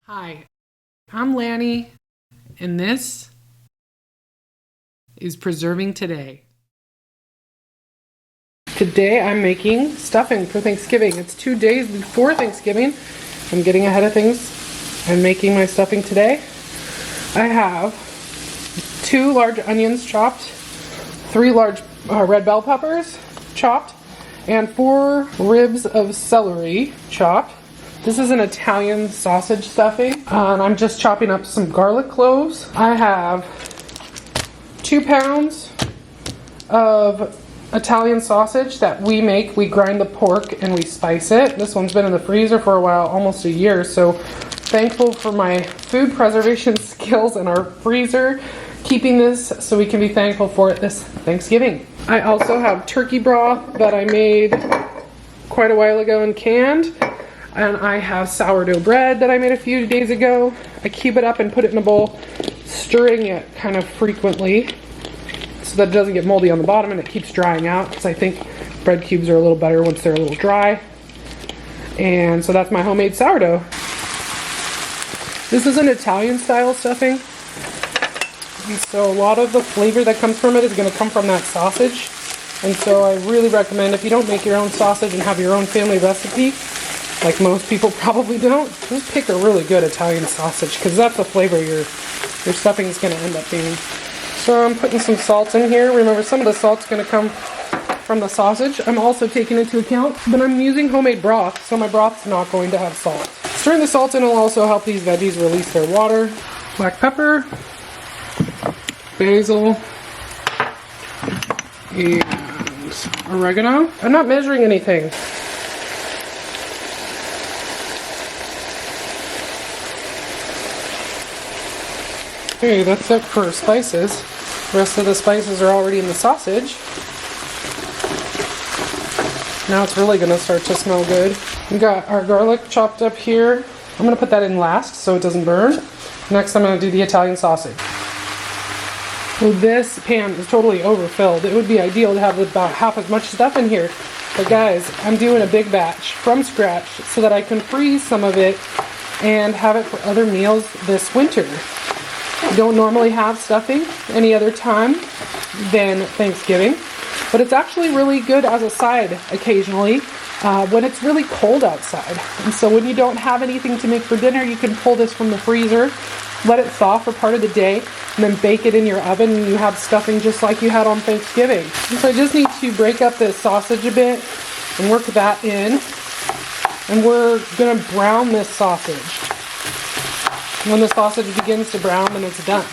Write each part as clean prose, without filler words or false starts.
Hi, I'm Lanny, and this is Preserving Today. Today I'm making stuffing for Thanksgiving. It's 2 days before Thanksgiving. I'm getting ahead of things. I'm making my stuffing today. I have 2 large onions chopped, 3 large red bell peppers chopped, and 4 ribs of celery chopped. This is an Italian sausage stuffing, and I'm just chopping up some garlic cloves. I have 2 pounds of Italian sausage that we make. We grind the pork and we spice it. This one's been in the freezer for a while, almost a year, so thankful for my food preservation skills in our freezer, keeping this so we can be thankful for it this Thanksgiving. I also have turkey broth that I made quite a while ago and canned. And I have sourdough bread that I made a few days ago. I cube it up and put it in a bowl, stirring it kind of frequently so that it doesn't get moldy on the bottom and it keeps drying out, because I think bread cubes are a little better once they're a little dry. And so that's my homemade sourdough. This is an Italian style stuffing. And so a lot of the flavor that comes from it is going to come from that sausage. And so I really recommend, if you don't make your own sausage and have your own family recipe, like most people probably don't, just pick a really good Italian sausage, because that's the flavor your stuffing is going to end up being. So I'm putting some salt in here. Remember, some of the salt's going to come from the sausage. I'm also taking into account that I'm using homemade broth, so my broth's not going to have salt. Stirring the salt in will also help these veggies release their water. Black pepper, basil, and oregano. I'm not measuring anything. Okay, that's it for spices. The rest of the spices are already in the sausage. Now it's really going to start to smell good. We got our garlic chopped up here. I'm going to put that in last so it doesn't burn. Next I'm going to do the Italian sausage. So this pan is totally overfilled. It would be ideal to have about half as much stuff in here. But guys, I'm doing a big batch from scratch so that I can freeze some of it and have it for other meals this winter. I don't normally have stuffing any other time than Thanksgiving, but it's actually really good as a side occasionally when it's really cold outside. And so when you don't have anything to make for dinner, you can pull this from the freezer, let it thaw for part of the day, and then bake it in your oven, and you have stuffing just like you had on Thanksgiving. And so I just need to break up this sausage a bit and work that in, and we're going to brown this sausage. When the sausage begins to brown, then it's done.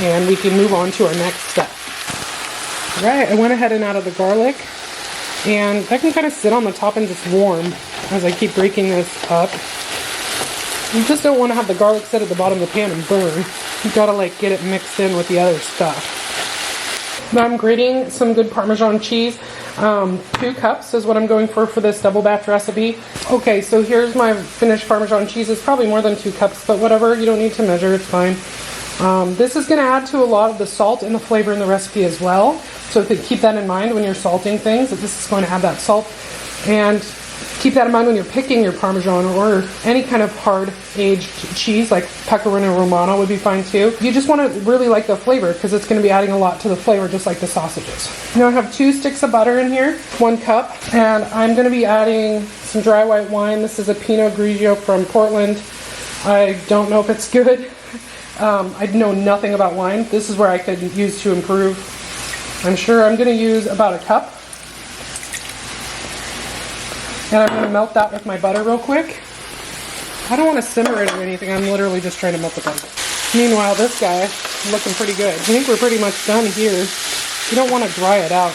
And we can move on to our next step. Alright, I went ahead and added the garlic. And that can kind of sit on the top and just warm as I keep breaking this up. You just don't want to have the garlic sit at the bottom of the pan and burn. You've got to like get it mixed in with the other stuff. Now I'm grating some good Parmesan cheese. 2 cups is what I'm going for this double batch recipe. Okay, so here's my finished Parmesan cheese. It's probably more than 2 cups, but whatever, you don't need to measure, it's fine. This is going to add to a lot of the salt and the flavor in the recipe as well. So keep that in mind when you're salting things, that this is going to add that salt. And keep that in mind when you're picking your Parmesan or any kind of hard aged cheese, like Pecorino Romano would be fine too. You just want to really like the flavor, because it's going to be adding a lot to the flavor, just like the sausages. Now I have 2 sticks of butter in here, 1 cup, and I'm going to be adding some dry white wine. This is a Pinot Grigio from Portland. I don't know if it's good. I know nothing about wine. This is where I could use to improve. I'm sure I'm going to use about a cup. And I'm going to melt that with my butter real quick. I don't want to simmer it or anything. I'm literally just trying to melt the butter. Meanwhile, this guy is looking pretty good. I think we're pretty much done here. You don't want to dry it out.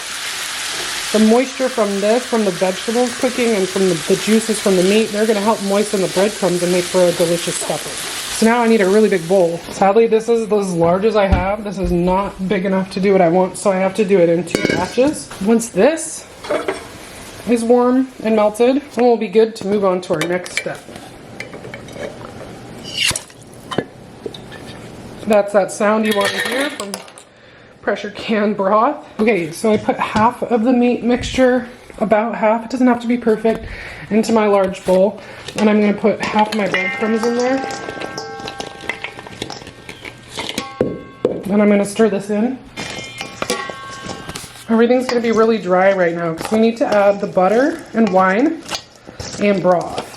The moisture from this, from the vegetables cooking, and from the juices from the meat, they're going to help moisten the breadcrumbs and make for a delicious stuffing. So now I need a really big bowl. Sadly, this is as large as I have. This is not big enough to do what I want, so I have to do it in 2 batches. Once this is warm and melted, then we'll be good to move on to our next step. That's that sound you want to hear from pressure can broth. Okay, so I put half of the meat mixture about half, it doesn't have to be perfect, into my large bowl. And I'm gonna put half of my breadcrumbs in there. And I'm gonna stir this in. Everything's gonna be really dry right now because we need to add the butter and wine and broth.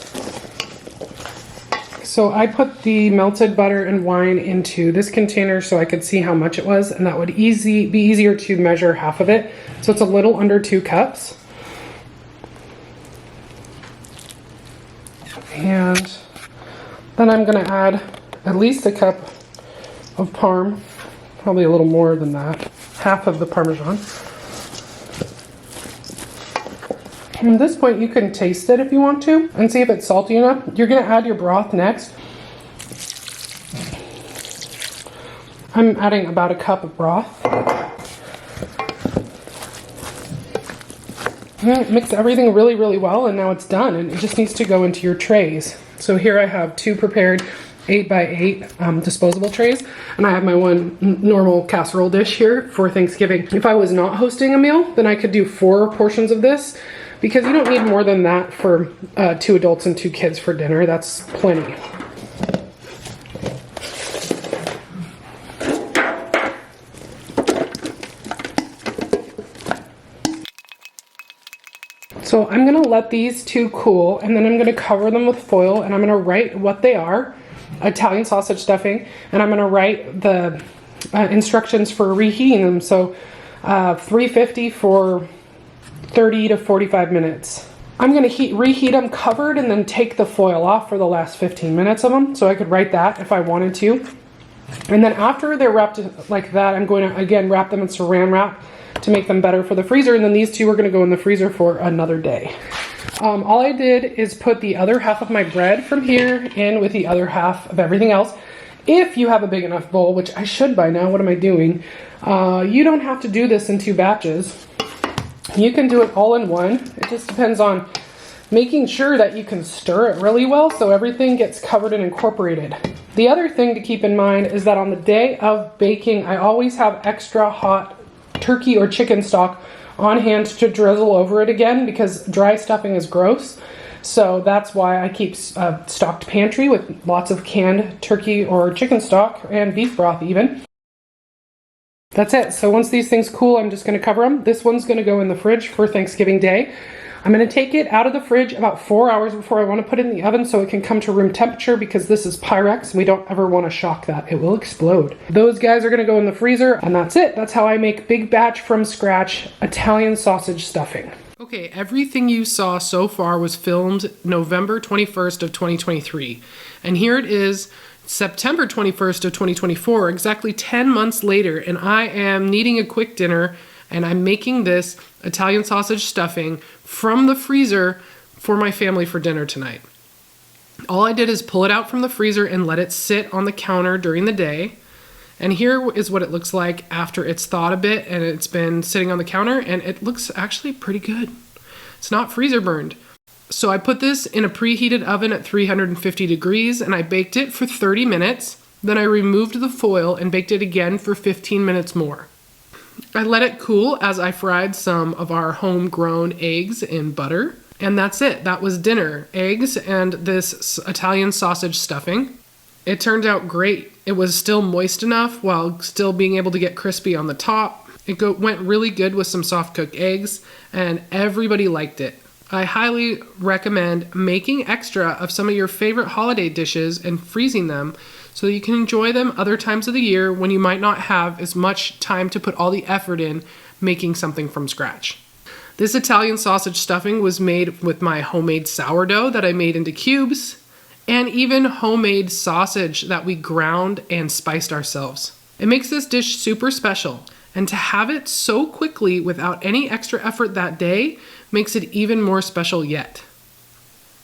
So I put the melted butter and wine into this container so I could see how much it was, and that would be easier to measure half of it. So it's a little under 2 cups. And then I'm gonna add at least a cup of parm, probably a little more than that, half of the Parmesan. At this point, you can taste it if you want to and see if it's salty enough. You're gonna add your broth next. I'm adding about a cup of broth. Mix everything really, really well, and now it's done, and it just needs to go into your trays. So here I have 2 prepared 8x8 disposable trays, and I have my one normal casserole dish here for Thanksgiving. If I was not hosting a meal, then I could do 4 portions of this, because you don't need more than that for 2 adults and 2 kids for dinner. That's plenty. So I'm gonna let these 2 cool, and then I'm gonna cover them with foil, and I'm gonna write what they are. Italian sausage stuffing, and I'm gonna write the instructions for reheating them. So 350 for 30 to 45 minutes. I'm gonna reheat them covered and then take the foil off for the last 15 minutes of them, so I could write that if I wanted to. And then after they're wrapped like that, I'm going to again wrap them in saran wrap to make them better for the freezer, and then these 2 are gonna go in the freezer for another day. All I did is put the other half of my bread from here in with the other half of everything else. If you have a big enough bowl, which I should by now, what am I doing? You don't have to do this in 2 batches. You can do it all in one. It just depends on making sure that you can stir it really well so everything gets covered and incorporated. The other thing to keep in mind is that on the day of baking, I always have extra hot turkey or chicken stock on hand to drizzle over it again, because dry stuffing is gross. So that's why I keep a stocked pantry with lots of canned turkey or chicken stock and beef broth even. That's it. So once these things cool, I'm just going to cover them. This one's going to go in the fridge for Thanksgiving Day. I'm going to take it out of the fridge about 4 hours before I want to put it in the oven so it can come to room temperature, because this is Pyrex and we don't ever want to shock that. It will explode. Those guys are going to go in the freezer, and that's it. That's how I make big batch from scratch Italian sausage stuffing. Okay, everything you saw so far was filmed November 21st of 2023. And here it is, September 21st of 2024, exactly 10 months later, and I am needing a quick dinner, and I'm making this Italian sausage stuffing from the freezer for my family for dinner tonight. All I did is pull it out from the freezer and let it sit on the counter during the day. And here is what it looks like after it's thawed a bit and it's been sitting on the counter, and it looks actually pretty good. It's not freezer burned. So I put this in a preheated oven at 350 degrees and I baked it for 30 minutes. Then I removed the foil and baked it again for 15 minutes more. I let it cool as I fried some of our homegrown eggs in butter. And that's it. That was dinner. Eggs and this Italian sausage stuffing. It turned out great. It was still moist enough while still being able to get crispy on the top. It went really good with some soft cooked eggs, and everybody liked it. I highly recommend making extra of some of your favorite holiday dishes and freezing them so you can enjoy them other times of the year when you might not have as much time to put all the effort in making something from scratch. This Italian sausage stuffing was made with my homemade sourdough that I made into cubes, and even homemade sausage that we ground and spiced ourselves. It makes this dish super special, and to have it so quickly without any extra effort that day makes it even more special yet.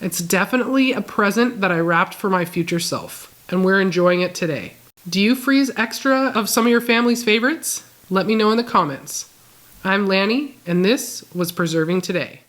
It's definitely a present that I wrapped for my future self, and we're enjoying it today. Do you freeze extra of some of your family's favorites? Let me know in the comments. I'm Lanny, and this was Preserving Today.